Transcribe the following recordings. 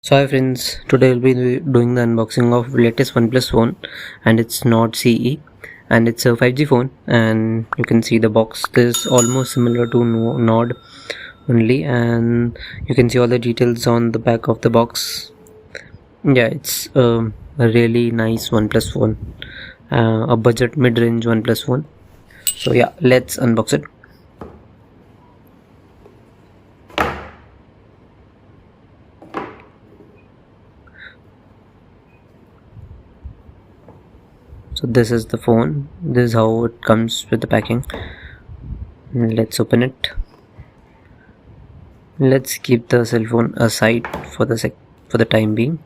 So hi friends, today I'll be doing the unboxing of latest OnePlus phone, and it's not CE and it's a 5G phone. And you can see the box is almost similar to Nord only, and you can see all the details on the back of the box. Yeah, it's a really nice OnePlus phone, a budget mid-range OnePlus phone. So yeah, let's unbox it. So this is the phone. This is how it comes with the packing. Let's open it. Let's keep the cell phone aside for the time being.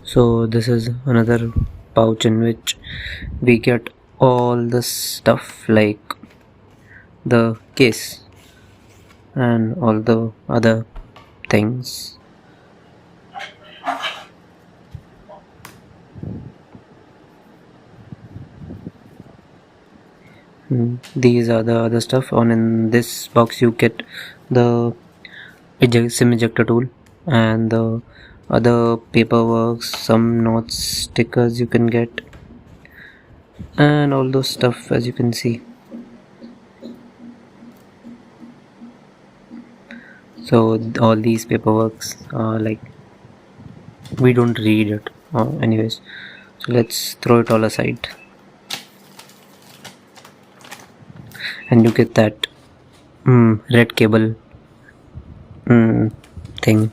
So this is another pouch in which we get all the stuff like the case and all the other things. These are the other stuff. In this box you get the SIM ejector tool and the other paperwork, some notes, stickers you can get, and all those stuff as you can see. So all these paperworks are like, we don't read it anyways, so let's throw it all aside. And you get that red cable thing.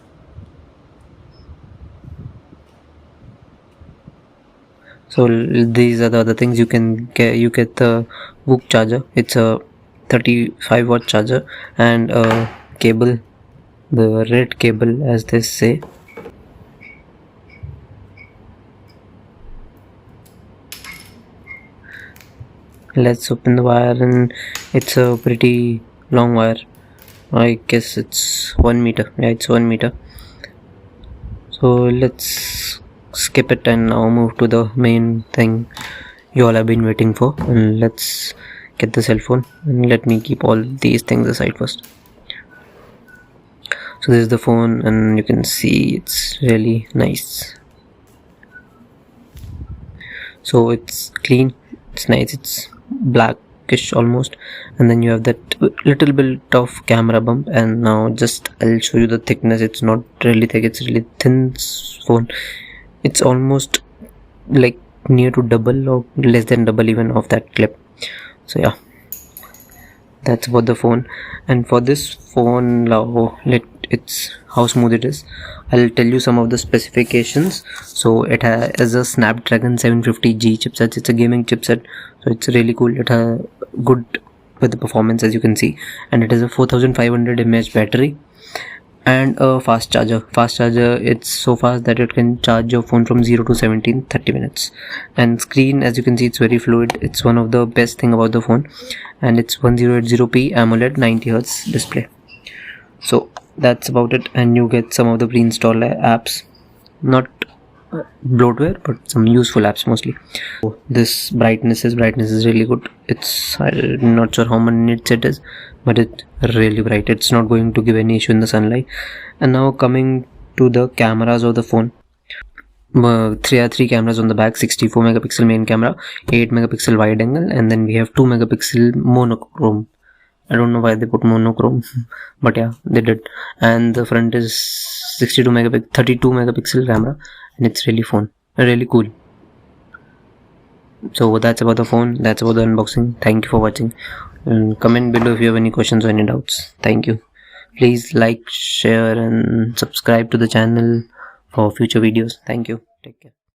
So these are the other things you can get. You get the Whoop charger. It's a 35-watt charger and a cable, the red cable as they say. Let's open the wire, and it's a pretty long wire. I guess it's 1 meter. Yeah, it's 1 meter. So let's skip it and now move to the main thing you all have been waiting for, and let's get the cell phone. And let me keep all these things aside first. So this is the phone, and you can see it's really nice. So it's clean, it's nice, it's blackish almost, and then you have that little bit of camera bump. And now just I'll show you the thickness. It's not really thick, it's really thin phone. It's almost like near to double or less than double even of that clip. So yeah, that's about the phone. And for this phone, it's how smooth it is. I'll tell you some of the specifications. So it has a Snapdragon 750G chipset. It's a gaming chipset, so it's really cool. It has good with the performance as you can see, and it has a 4500 mAh battery and a fast charger. It's so fast that it can charge your phone from 0 to 70 in 30 minutes. And screen, as you can see, it's very fluid. It's one of the best thing about the phone, and it's 1080p AMOLED 90Hz display. So that's about it. And you get some of the pre-installed apps, not bloatware but some useful apps mostly. So this brightness is really good. I'm not sure how many nits it is, but it's really bright. It's not going to give any issue in the sunlight. And now coming to the cameras of the phone, three cameras on the back: 64 megapixel main camera, 8 megapixel wide angle, and then we have 2 megapixel monochrome. I don't know why they put monochrome but yeah, they did. And the front is 32 megapixel camera, and it's really cool. So that's about the phone, that's about the unboxing. Thank you for watching, and comment below if you have any questions or any doubts. Thank you. Please like, share and subscribe to the channel for future videos. Thank you. Take care.